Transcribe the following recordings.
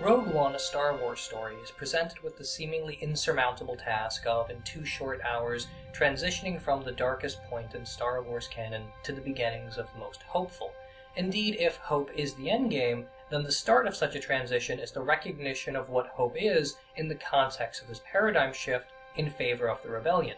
Rogue One, a Star Wars story, is presented with the seemingly insurmountable task of, in 2 short hours, transitioning from the darkest point in Star Wars canon to the beginnings of the most hopeful. Indeed, if hope is the endgame, then the start of such a transition is the recognition of what hope is in the context of this paradigm shift in favor of the rebellion.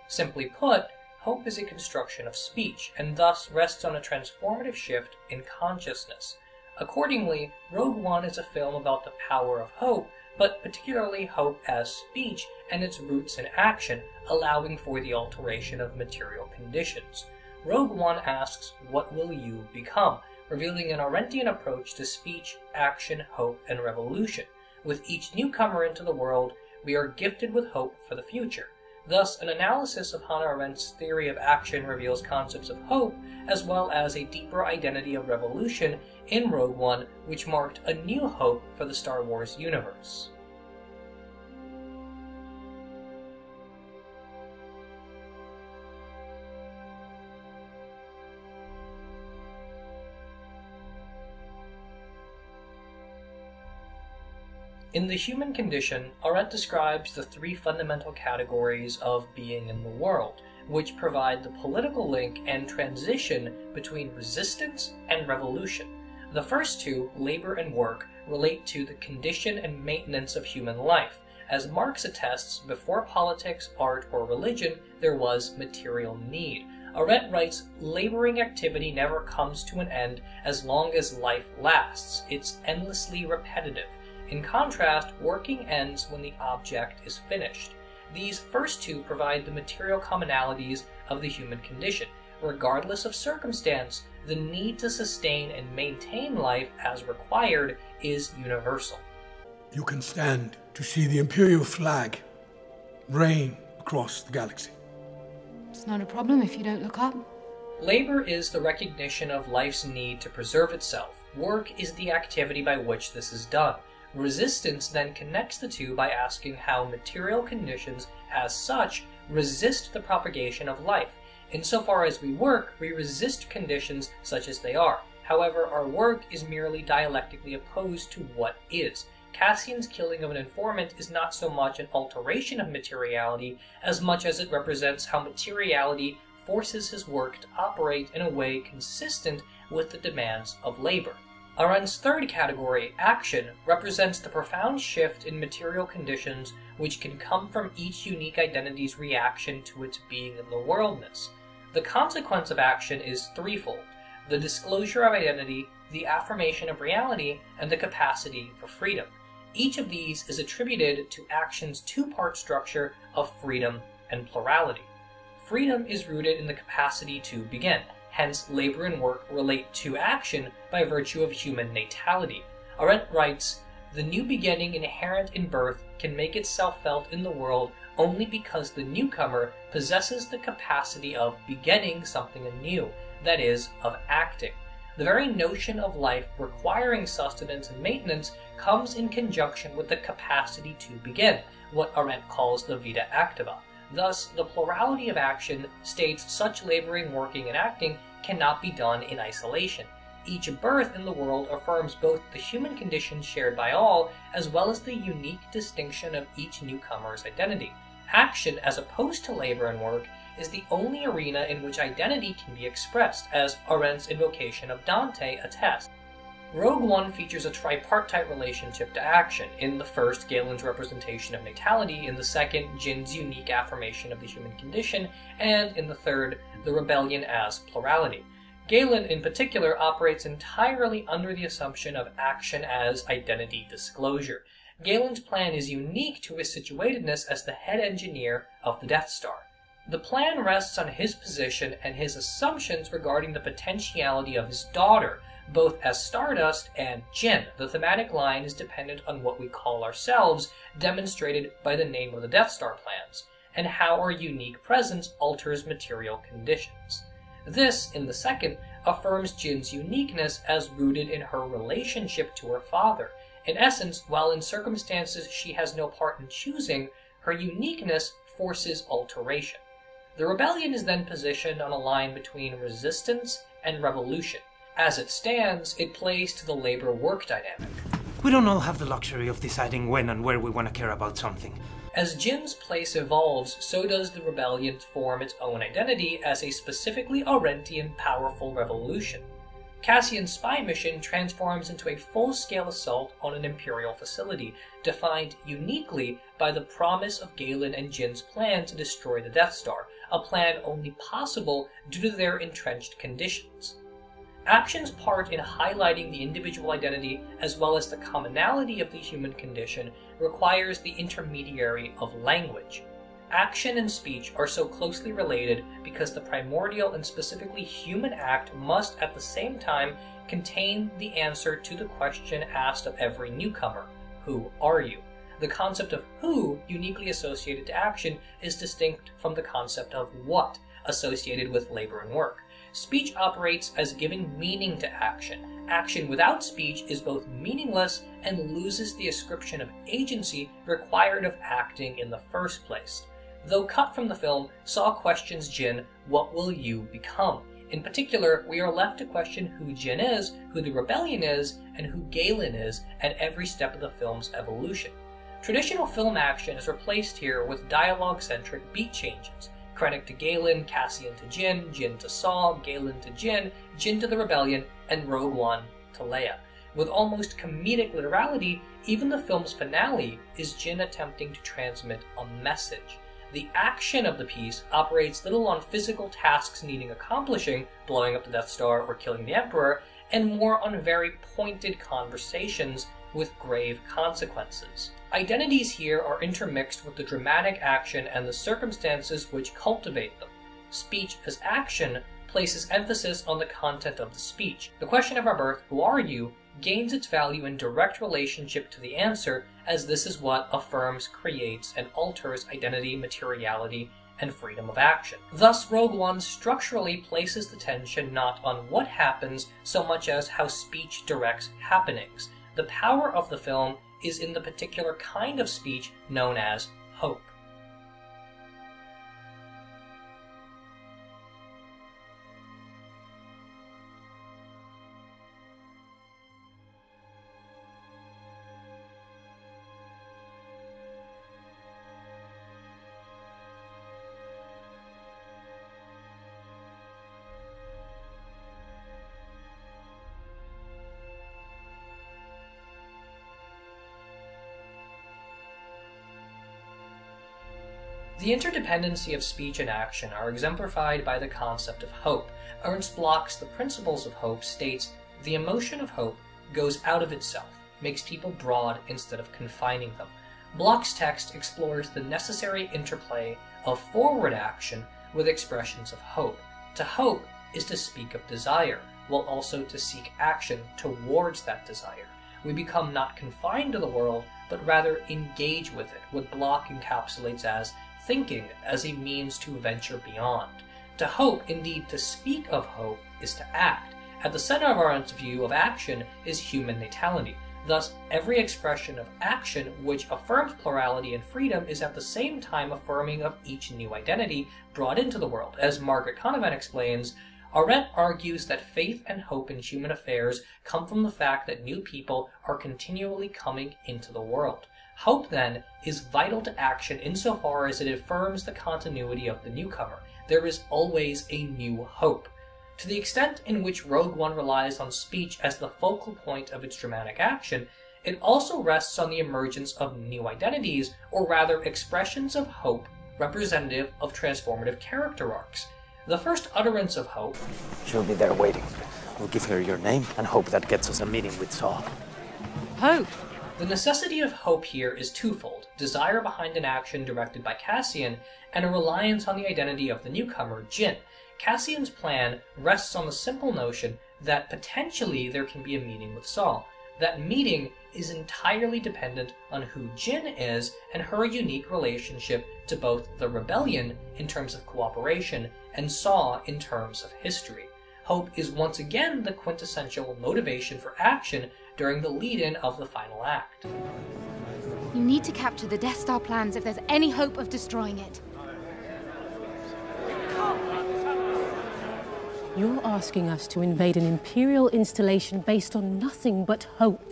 Simply put, hope is a construction of speech, and thus rests on a transformative shift in consciousness. Accordingly, Rogue One is a film about the power of hope, but particularly hope as speech and its roots in action, allowing for the alteration of material conditions. Rogue One asks, "What will you become?" revealing an Arendtian approach to speech, action, hope, and revolution. With each newcomer into the world, we are gifted with hope for the future. Thus, an analysis of Hannah Arendt's theory of action reveals concepts of hope, as well as a deeper identity of revolution in Rogue One, which marked a new hope for the Star Wars universe. In The Human Condition, Arendt describes the 3 fundamental categories of being in the world, which provide the political link and transition between resistance and revolution. The first 2, labor and work, relate to the condition and maintenance of human life. As Marx attests, before politics, art, or religion, there was material need. Arendt writes, "Laboring activity never comes to an end as long as life lasts. It's endlessly repetitive. In contrast, working ends when the object is finished." These first 2 provide the material commonalities of the human condition. Regardless of circumstance, the need to sustain and maintain life as required is universal. You can stand to see the Imperial flag reign across the galaxy. It's not a problem if you don't look up. Labor is the recognition of life's need to preserve itself. Work is the activity by which this is done. Resistance then connects the 2 by asking how material conditions, as such, resist the propagation of life. Insofar as we work, we resist conditions such as they are. However, our work is merely dialectically opposed to what is. Cassian's killing of an informant is not so much an alteration of materiality as much as it represents how materiality forces his work to operate in a way consistent with the demands of labor. Arendt's third category, action, represents the profound shift in material conditions which can come from each unique identity's reaction to its being in the worldness. The consequence of action is threefold: the disclosure of identity, the affirmation of reality, and the capacity for freedom. Each of these is attributed to action's 2-part structure of freedom and plurality. Freedom is rooted in the capacity to begin. Hence, labor and work relate to action by virtue of human natality. Arendt writes, "The new beginning inherent in birth can make itself felt in the world only because the newcomer possesses the capacity of beginning something anew, that is, of acting. The very notion of life requiring sustenance and maintenance comes in conjunction with the capacity to begin, what Arendt calls the vita activa. Thus, the plurality of action states such laboring, working, and acting cannot be done in isolation. Each birth in the world affirms both the human condition shared by all, as well as the unique distinction of each newcomer's identity. Action, as opposed to labor and work, is the only arena in which identity can be expressed, as Arendt's invocation of Dante attests. Rogue One features a tripartite relationship to action. In the first, Galen's representation of natality; in the second, Jin's unique affirmation of the human condition; and in the third, the rebellion as plurality. Galen, in particular, operates entirely under the assumption of action as identity disclosure. Galen's plan is unique to his situatedness as the head engineer of the Death Star. The plan rests on his position and his assumptions regarding the potentiality of his daughter, both as Stardust and Jin. The thematic line is dependent on what we call ourselves, demonstrated by the name of the Death Star plans, and how our unique presence alters material conditions. This, in the second, affirms Jin's uniqueness as rooted in her relationship to her father. In essence, while in circumstances she has no part in choosing, her uniqueness forces alteration. The rebellion is then positioned on a line between resistance and revolution. As it stands, it plays to the labor-work dynamic. We don't all have the luxury of deciding when and where we want to care about something. As Jin's place evolves, so does the rebellion form its own identity as a specifically Arendtian powerful revolution. Cassian's spy mission transforms into a full-scale assault on an Imperial facility, defined uniquely by the promise of Galen and Jin's plan to destroy the Death Star, a plan only possible due to their entrenched conditions. Action's part in highlighting the individual identity as well as the commonality of the human condition requires the intermediary of language. Action and speech are so closely related because the primordial and specifically human act must at the same time contain the answer to the question asked of every newcomer: who are you? The concept of who, uniquely associated to action, is distinct from the concept of what, associated with labor and work. Speech operates as giving meaning to action. Action without speech is both meaningless and loses the ascription of agency required of acting in the first place. Though cut from the film, Saw questions Jin, "What will you become?" In particular, we are left to question who Jin is, who the rebellion is, and who Galen is at every step of the film's evolution. Traditional film action is replaced here with dialogue-centric beat changes. Krennic to Galen, Cassian to Jin, Jin to Saw, Galen to Jin, Jin to the rebellion, and Rogue One to Leia. With almost comedic literality, even the film's finale is Jin attempting to transmit a message. The action of the piece operates little on physical tasks needing accomplishing, blowing up the Death Star or killing the Emperor, and more on very pointed conversations with grave consequences. Identities here are intermixed with the dramatic action and the circumstances which cultivate them. Speech as action places emphasis on the content of the speech. The question of our birth, "Who are you?" gains its value in direct relationship to the answer, as this is what affirms, creates, and alters identity, materiality, and freedom of action. Thus, Rogue One structurally places the tension not on what happens so much as how speech directs happenings. The power of the film is in the particular kind of speech known as hope. The interdependency of speech and action are exemplified by the concept of hope. Ernst Bloch's The Principles of Hope states, "The emotion of hope goes out of itself, makes people broad instead of confining them." Bloch's text explores the necessary interplay of forward action with expressions of hope. To hope is to speak of desire, while also to seek action towards that desire. We become not confined to the world, but rather engage with it, what Bloch encapsulates as thinking as a means to venture beyond. To hope, indeed to speak of hope, is to act. At the center of Arendt's view of action is human natality. Thus, every expression of action which affirms plurality and freedom is at the same time affirming of each new identity brought into the world. As Margaret Conovan explains, Arendt argues that faith and hope in human affairs come from the fact that new people are continually coming into the world. Hope, then, is vital to action insofar as it affirms the continuity of the newcomer. There is always a new hope. To the extent in which Rogue One relies on speech as the focal point of its dramatic action, it also rests on the emergence of new identities, or rather expressions of hope representative of transformative character arcs. The first utterance of hope... She'll be there waiting. We'll give her your name and hope that gets us a meeting with Saul. Hope? The necessity of hope here is twofold: desire behind an action directed by Cassian, and a reliance on the identity of the newcomer, Jin. Cassian's plan rests on the simple notion that potentially there can be a meeting with Saul. That meeting is entirely dependent on who Jin is and her unique relationship to both the rebellion in terms of cooperation and Saul in terms of history. Hope is once again the quintessential motivation for action during the lead-in of the final act. You need to capture the Death Star plans if there's any hope of destroying it. You're asking us to invade an Imperial installation based on nothing but hope.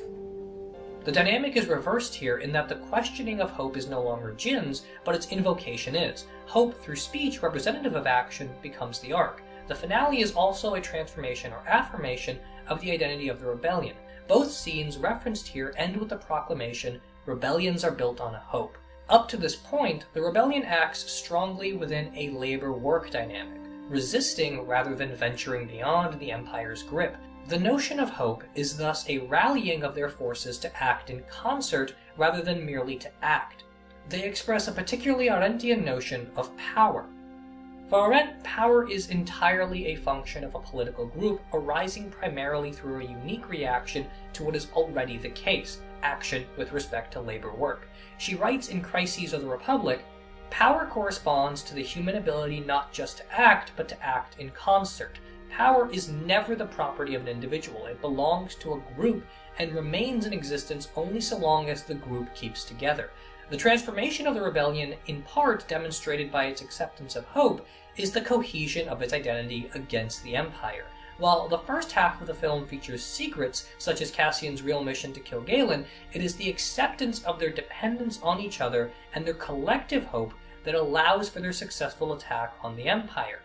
The dynamic is reversed here in that the questioning of hope is no longer Jin's, but its invocation is. Hope through speech, representative of action, becomes the arc. The finale is also a transformation or affirmation of the identity of the rebellion. Both scenes referenced here end with the proclamation, "Rebellions are built on hope." Up to this point, the rebellion acts strongly within a labor-work dynamic, resisting rather than venturing beyond the Empire's grip. The notion of hope is thus a rallying of their forces to act in concert rather than merely to act. They express a particularly Arendtian notion of power. For Arendt, power is entirely a function of a political group arising primarily through a unique reaction to what is already the case, action with respect to labor work. She writes in Crises of the Republic, "Power corresponds to the human ability not just to act, but to act in concert. Power is never the property of an individual. It belongs to a group and remains in existence only so long as the group keeps together." The transformation of the rebellion, in part demonstrated by its acceptance of hope, is the cohesion of its identity against the Empire. While the first half of the film features secrets, such as Cassian's real mission to kill Galen, it is the acceptance of their dependence on each other and their collective hope that allows for their successful attack on the Empire.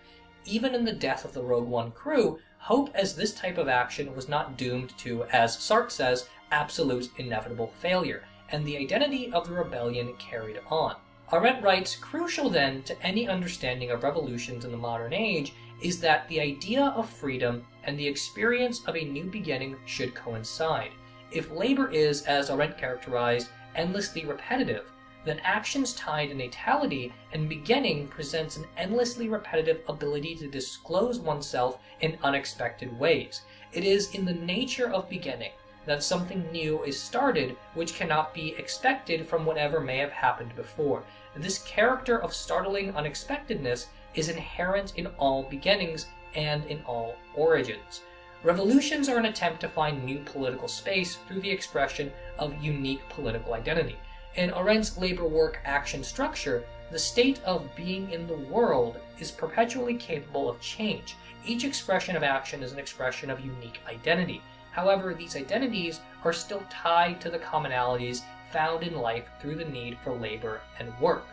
Even in the death of the Rogue One crew, hope as this type of action was not doomed to, as Sartre says, absolute inevitable failure, and the identity of the rebellion carried on. Arendt writes, "Crucial then to any understanding of revolutions in the modern age is that the idea of freedom and the experience of a new beginning should coincide. If labor is, as Arendt characterized, endlessly repetitive, then actions tied to natality and beginning presents an endlessly repetitive ability to disclose oneself in unexpected ways. It is in the nature of beginning that something new is started which cannot be expected from whatever may have happened before. This character of startling unexpectedness is inherent in all beginnings and in all origins. Revolutions are an attempt to find new political space through the expression of unique political identity. In Arendt's labor-work action structure, the state of being in the world is perpetually capable of change. Each expression of action is an expression of unique identity. However, these identities are still tied to the commonalities found in life through the need for labor and work.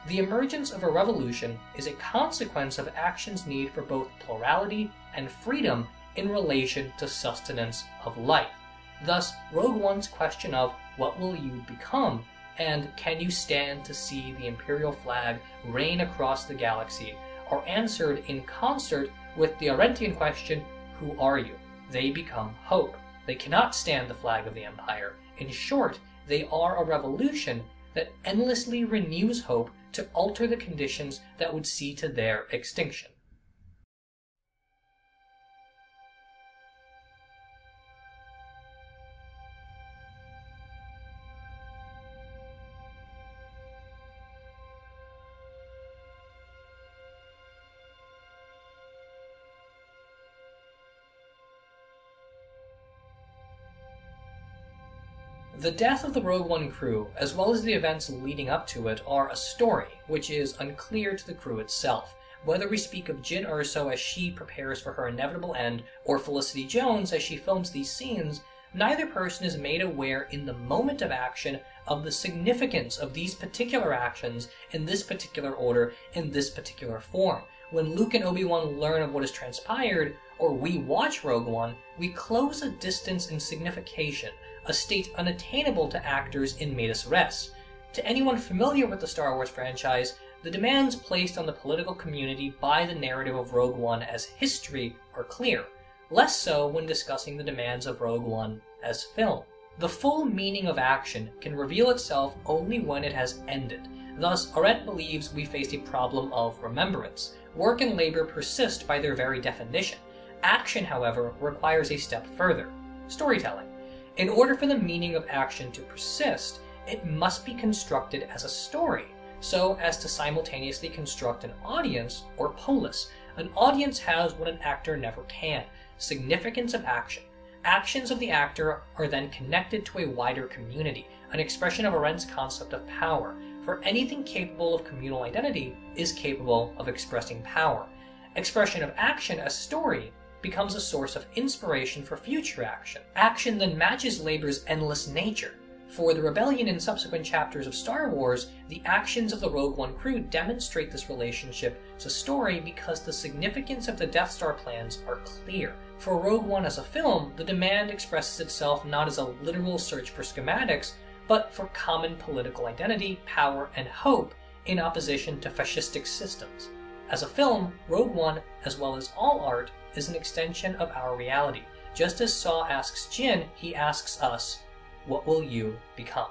The emergence of a revolution is a consequence of action's need for both plurality and freedom in relation to sustenance of life. Thus, Rogue One's question of what will you become and can you stand to see the Imperial flag reign across the galaxy are answered in concert with the Arendtian question, who are you? They become hope. They cannot stand the flag of the Empire. In short, they are a revolution that endlessly renews hope to alter the conditions that would see to their extinction. The death of the Rogue One crew, as well as the events leading up to it, are a story, which is unclear to the crew itself. Whether we speak of Jyn Erso as she prepares for her inevitable end, or Felicity Jones as she films these scenes, neither person is made aware in the moment of action of the significance of these particular actions in this particular order, in this particular form. When Luke and Obi-Wan learn of what has transpired, or we watch Rogue One, we close a distance in signification, a state unattainable to actors in medias res. To anyone familiar with the Star Wars franchise, the demands placed on the political community by the narrative of Rogue One as history are clear, less so when discussing the demands of Rogue One as film. The full meaning of action can reveal itself only when it has ended. Thus, Arendt believes we face a problem of remembrance. Work and labor persist by their very definition. Action, however, requires a step further: storytelling. In order for the meaning of action to persist, it must be constructed as a story, so as to simultaneously construct an audience, or polis. An audience has what an actor never can: significance of action. Actions of the actor are then connected to a wider community, an expression of Arendt's concept of power, for anything capable of communal identity is capable of expressing power. Expression of action as story becomes a source of inspiration for future action. Action then matches labor's endless nature. For the rebellion in subsequent chapters of Star Wars, the actions of the Rogue One crew demonstrate this relationship to story because the significance of the Death Star plans are clear. For Rogue One as a film, the demand expresses itself not as a literal search for schematics, but for common political identity, power, and hope in opposition to fascistic systems. As a film, Rogue One, as well as all art, is an extension of our reality. Just as Saw asks Jin, he asks us, what will you become?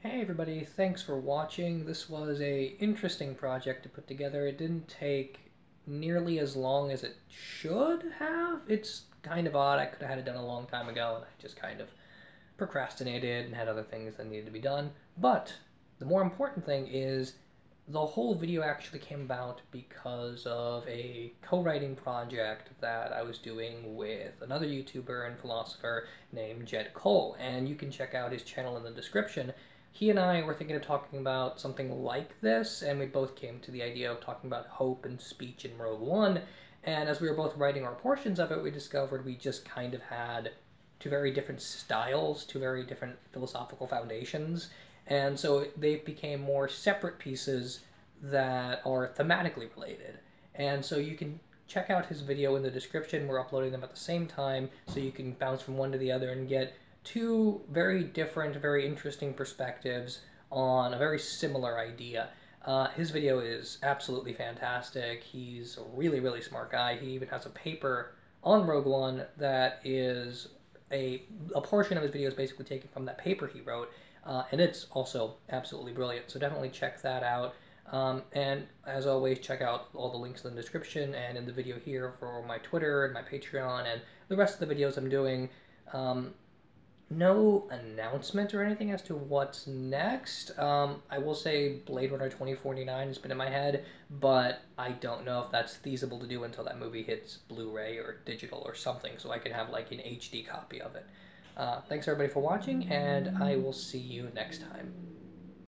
Hey everybody, thanks for watching. This was a interesting project to put together. It didn't take nearly as long as it should have. It's kind of odd. I could have had it done a long time ago, and I just kind of procrastinated and had other things that needed to be done. But the more important thing is the whole video actually came about because of a co-writing project that I was doing with another YouTuber and philosopher named Jed Cole, and you can check out his channel in the description. He and I were thinking of talking about something like this, and we both came to the idea of talking about hope and speech in Rogue One, and as we were both writing our portions of it, we discovered we just kind of had two very different styles, two very different philosophical foundations, and so they became more separate pieces that are thematically related. And so you can check out his video in the description. We're uploading them at the same time, so you can bounce from one to the other and get two very different, very interesting perspectives on a very similar idea. His video is absolutely fantastic. He's a really, really smart guy. He even has a paper on Rogue One that is a portion of his video is basically taken from that paper he wrote, and it's also absolutely brilliant. So definitely check that out. And as always, check out all the links in the description and in the video here for my Twitter and my Patreon and the rest of the videos I'm doing. No announcement or anything as to what's next. I will say Blade Runner 2049 has been in my head, but I don't know if that's feasible to do until that movie hits Blu-ray or digital or something, so I can have like an HD copy of it. Thanks everybody for watching, and I will see you next time.